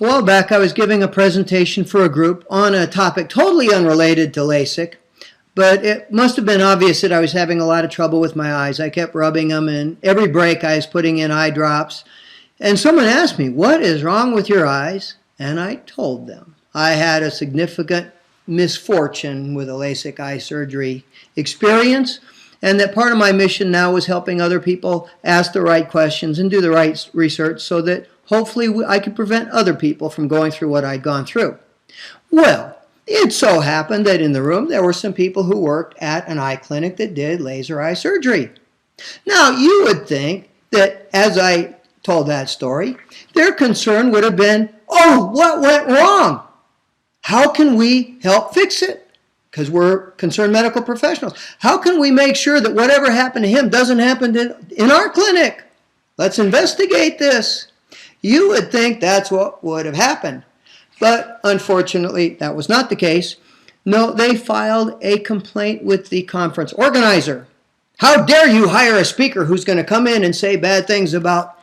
A while back, I was giving a presentation for a group on a topic totally unrelated to LASIK, but it must have been obvious that I was having a lot of trouble with my eyes. I kept rubbing them, and every break I was putting in eye drops. And someone asked me, "What is wrong with your eyes?" And I told them I had a significant misfortune with a LASIK eye surgery experience, and that part of my mission now was helping other people ask the right questions and do the right research so that hopefully I could prevent other people from going through what I'd gone through. Well, it so happened that in the room there were some people who worked at an eye clinic that did laser eye surgery. Now, you would think that as I told that story, their concern would have been, "Oh, what went wrong? How can we help fix it?" Because we're concerned medical professionals. How can we make sure that whatever happened to him doesn't happen in our clinic? Let's investigate this. You would think that's what would have happened. But unfortunately, that was not the case. No, they filed a complaint with the conference organizer. "How dare you hire a speaker who's going to come in and say bad things about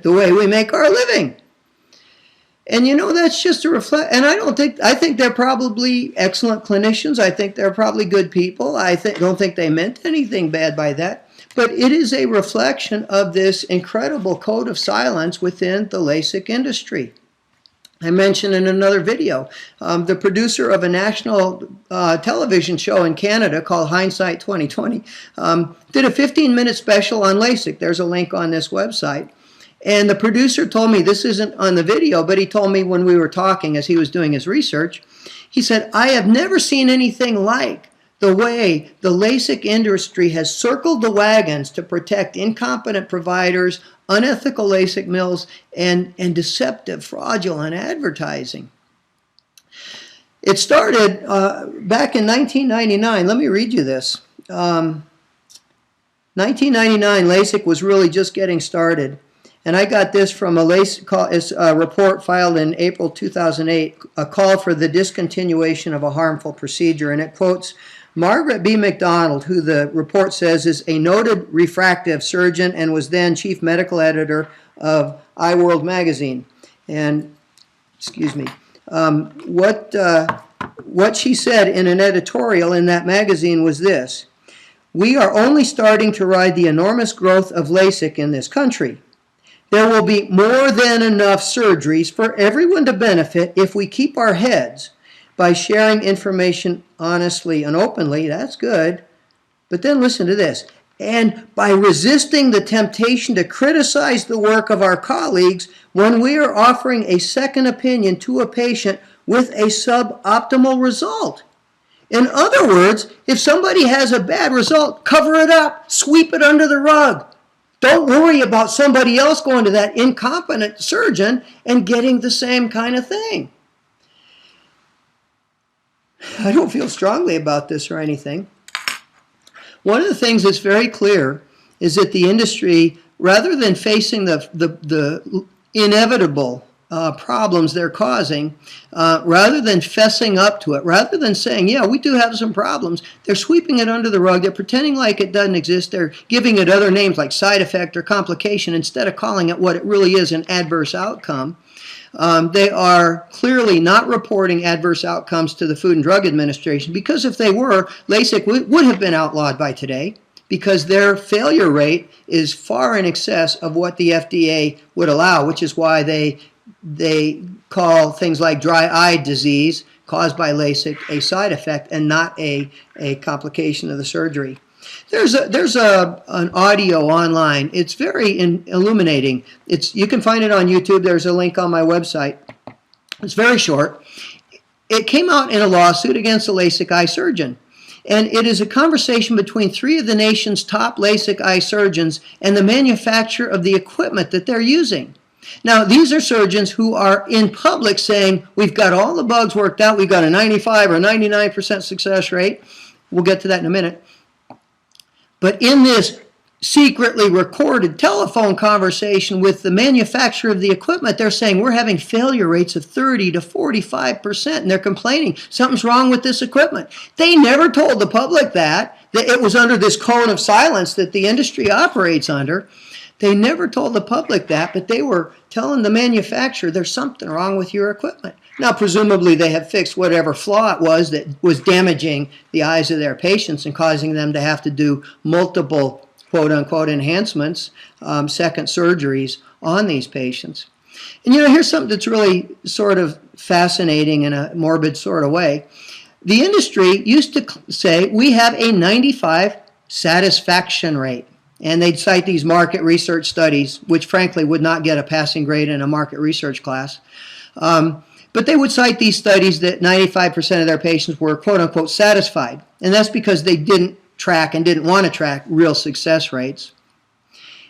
the way we make our living?" And you know, that's just a reflect. And I think they're probably excellent clinicians. I think they're probably good people. Don't think they meant anything bad by that. But it is a reflection of this incredible code of silence within the LASIK industry. I mentioned in another video, the producer of a national television show in Canada called Hindsight 2020 did a 15-minute special on LASIK. There's a link on this website. And the producer told me, this isn't on the video, but he told me when we were talking as he was doing his research, he said, "I have never seen anything like the way the LASIK industry has circled the wagons to protect incompetent providers, unethical LASIK mills, and deceptive, fraudulent advertising." It started back in 1999. Let me read you this. 1999, LASIK was really just getting started. And I got this from a report filed in April 2008, a call for the discontinuation of a harmful procedure. And it quotes Margaret B. McDonald, who the report says is a noted refractive surgeon and was then chief medical editor of Eye World magazine. And, excuse me, what she said in an editorial in that magazine was this: "We are only starting to ride the enormous growth of LASIK in this country. There will be more than enough surgeries for everyone to benefit if we keep our heads by sharing information honestly and openly." That's good. But then listen to this. "And by resisting the temptation to criticize the work of our colleagues when we are offering a second opinion to a patient with a suboptimal result." In other words, if somebody has a bad result, cover it up, sweep it under the rug. Don't worry about somebody else going to that incompetent surgeon and getting the same kind of thing. I don't feel strongly about this or anything. One of the things that's very clear is that the industry, rather than facing the inevitable problems they're causing, rather than fessing up to it, rather than saying, yeah, we do have some problems, they're sweeping it under the rug. They're pretending like it doesn't exist. They're giving it other names like side effect or complication instead of calling it what it really is, an adverse outcome. They are clearly not reporting adverse outcomes to the Food and Drug Administration, because if they were, LASIK would have been outlawed by today, because their failure rate is far in excess of what the FDA would allow, which is why they call things like dry eye disease caused by LASIK a side effect and not a complication of the surgery. There's an audio online. It's very illuminating. You can find it on YouTube. There's a link on my website. It's very short. It came out in a lawsuit against a LASIK eye surgeon. And it is a conversation between 3 of the nation's top LASIK eye surgeons and the manufacturer of the equipment that they're using. Now, these are surgeons who are in public saying, we've got all the bugs worked out, we've got a 95 or 99% success rate. We'll get to that in a minute. But in this secretly recorded telephone conversation with the manufacturer of the equipment, they're saying we're having failure rates of 30 to 45%, and they're complaining something's wrong with this equipment. They never told the public that it was under this cone of silence that the industry operates under. They never told the public that, but they were telling the manufacturer there's something wrong with your equipment. Now, presumably they have fixed whatever flaw it was that was damaging the eyes of their patients and causing them to have to do multiple quote-unquote enhancements, second surgeries on these patients. And here's something that's really sort of fascinating in a morbid sort of way. The industry used to say we have a 95 satisfaction rate. And they'd cite these market research studies, which frankly would not get a passing grade in a market research class. But they would cite these studies that 95% of their patients were quote-unquote satisfied. And that's because they didn't track and didn't want to track real success rates.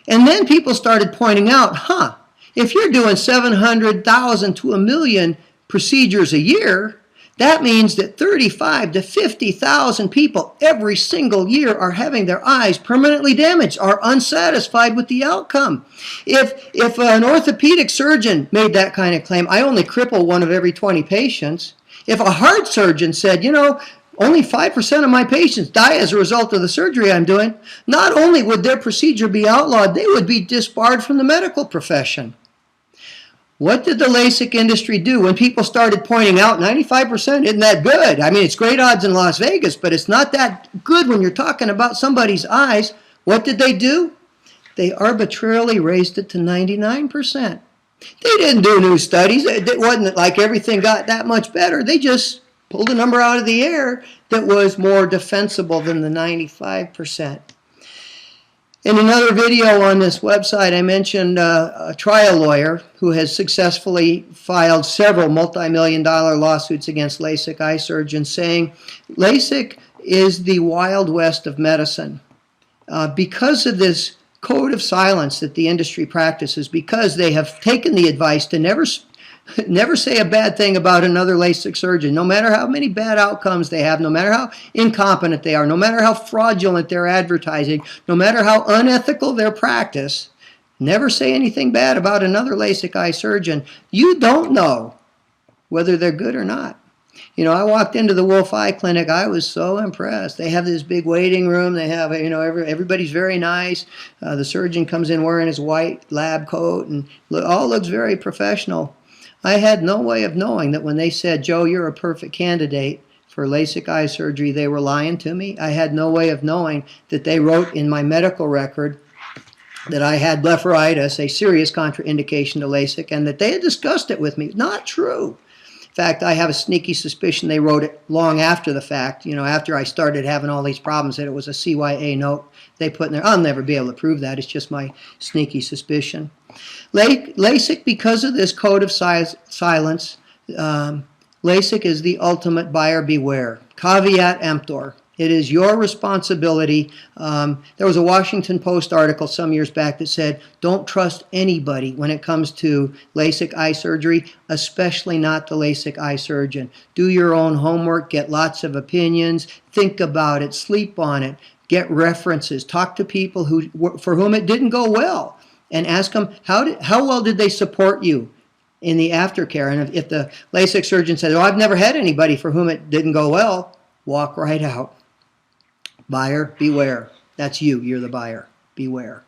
And then people started pointing out, if you're doing 700,000 to 1 million procedures a year, that means that 35 to 50,000 people every single year are having their eyes permanently damaged, are unsatisfied with the outcome. If an orthopedic surgeon made that kind of claim, I only cripple one of every 20 patients. If a heart surgeon said, only 5% of my patients die as a result of the surgery I'm doing, not only would their procedure be outlawed, they would be disbarred from the medical profession. What did the LASIK industry do when people started pointing out 95% isn't that good? I mean, it's great odds in Las Vegas, but it's not that good when you're talking about somebody's eyes. What did they do? They arbitrarily raised it to 99%. They didn't do new studies. It wasn't like everything got that much better. They just pulled a number out of the air that was more defensible than the 95%. In another video on this website, I mentioned a trial lawyer who has successfully filed several multi-million-dollar lawsuits against LASIK eye surgeons, saying LASIK is the Wild West of medicine. Because of this code of silence that the industry practices, because they have taken the advice to never say a bad thing about another LASIK surgeon, no matter how many bad outcomes they have, no matter how incompetent they are, no matter how fraudulent their advertising, no matter how unethical their practice, never say anything bad about another LASIK eye surgeon. You don't know whether they're good or not. I walked into the Wolf Eye Clinic. I was so impressed. They have this big waiting room. They have, everybody's very nice. The surgeon comes in wearing his white lab coat and all looks very professional. I had no way of knowing that when they said, Joe, you're a perfect candidate for LASIK eye surgery, they were lying to me. I had no way of knowing that they wrote in my medical record that I had blepharitis, a serious contraindication to LASIK, and that they had discussed it with me. Not true. In fact, I have a sneaky suspicion they wrote it long after the fact, after I started having all these problems, that it was a CYA note they put in there. I'll never be able to prove that. It's just my sneaky suspicion. LASIK, because of this code of silence, LASIK is the ultimate buyer beware. Caveat emptor. It is your responsibility. There was a Washington Post article some years back that said, don't trust anybody when it comes to LASIK eye surgery, especially not the LASIK eye surgeon. Do your own homework, get lots of opinions, think about it, sleep on it, get references, talk to people for whom it didn't go well, and ask them, how well did they support you in the aftercare? And if the LASIK surgeon says, I've never had anybody for whom it didn't go well, walk right out. Buyer, beware. That's you. You're the buyer. Beware.